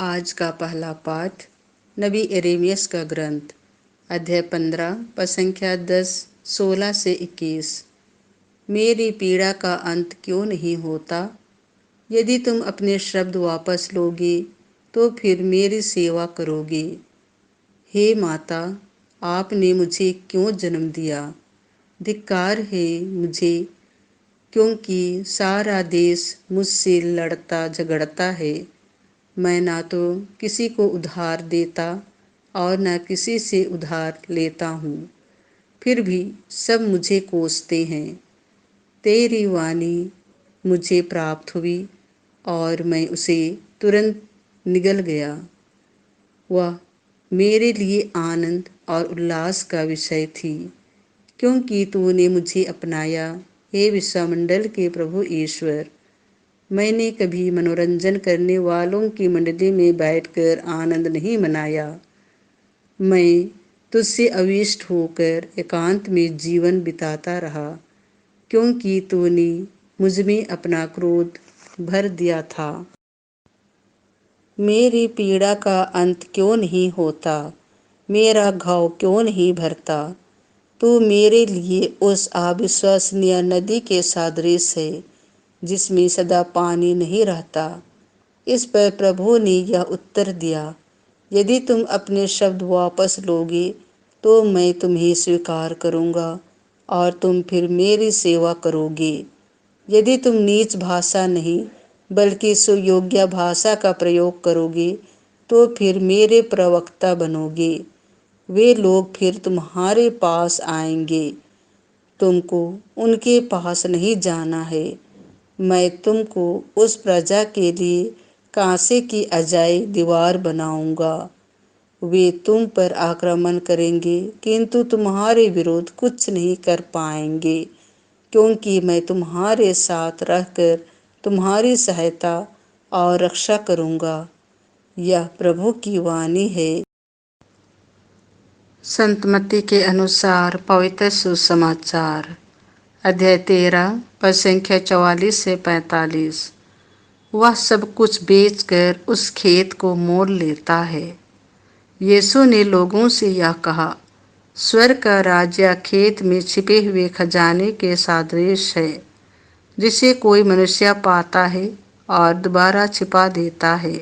आज का पहला पाठ नबी यिर्मयाह का ग्रंथ अध्याय 15 पद संख्या 10, 16 से 21। मेरी पीड़ा का अंत क्यों नहीं होता? यदि तुम अपने शब्द वापस लोगे तो फिर मेरी सेवा करोगे। हे माता, आपने मुझे क्यों जन्म दिया? धिक्कार है मुझे, क्योंकि सारा देश मुझसे लड़ता झगड़ता है। मैं ना तो किसी को उधार देता और न किसी से उधार लेता हूँ, फिर भी सब मुझे कोसते हैं। तेरी वाणी मुझे प्राप्त हुई और मैं उसे तुरंत निगल गया। वह मेरे लिए आनंद और उल्लास का विषय थी, क्योंकि तूने मुझे अपनाया, हे विश्वमंडल के प्रभु ईश्वर। मैंने कभी मनोरंजन करने वालों की मंडली में बैठकर आनंद नहीं मनाया। मैं तुझसे अविष्ट होकर एकांत में जीवन बिताता रहा, क्योंकि तूने मुझ में अपना क्रोध भर दिया था। मेरी पीड़ा का अंत क्यों नहीं होता? मेरा घाव क्यों नहीं भरता? तू मेरे लिए उस अविश्वसनीय नदी के सदृश है, जिसमें सदा पानी नहीं रहता। इस पर प्रभु ने यह उत्तर दिया, यदि तुम अपने शब्द वापस लोगे तो मैं तुम्हें स्वीकार करूँगा और तुम फिर मेरी सेवा करोगे। यदि तुम नीच भाषा नहीं बल्कि सुयोग्य भाषा का प्रयोग करोगे तो फिर मेरे प्रवक्ता बनोगे। वे लोग फिर तुम्हारे पास आएंगे। तुमको उनके पास नहीं जाना है। मैं तुमको उस प्रजा के लिए कांसे की अजाई दीवार बनाऊंगा। वे तुम पर आक्रमण करेंगे, किंतु तुम्हारे विरोध कुछ नहीं कर पाएंगे, क्योंकि मैं तुम्हारे साथ रहकर तुम्हारी सहायता और रक्षा करूंगा। यह प्रभु की वाणी है। संत मत्ती के अनुसार पवित्र सुसमाचार अध्याय 13 पद संख्या 44 से 45। वह सब कुछ बेचकर उस खेत को मोल लेता है। यीशु ने लोगों से यह कहा, स्वर्ग का राज्य खेत में छिपे हुए खजाने के सदृश है, जिसे कोई मनुष्य पाता है और दोबारा छिपा देता है।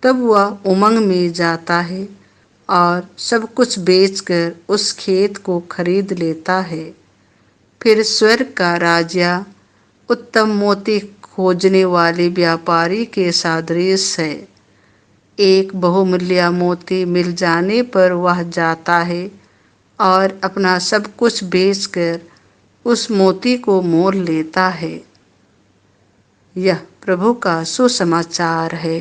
तब वह उमंग में जाता है और सब कुछ बेचकर उस खेत को खरीद लेता है। फिर स्वर्ग का राज्य उत्तम मोती खोजने वाले व्यापारी के सदृश है। एक बहुमूल्य मोती मिल जाने पर वह जाता है और अपना सब कुछ बेचकर उस मोती को मोल लेता है। यह प्रभु का सुसमाचार है।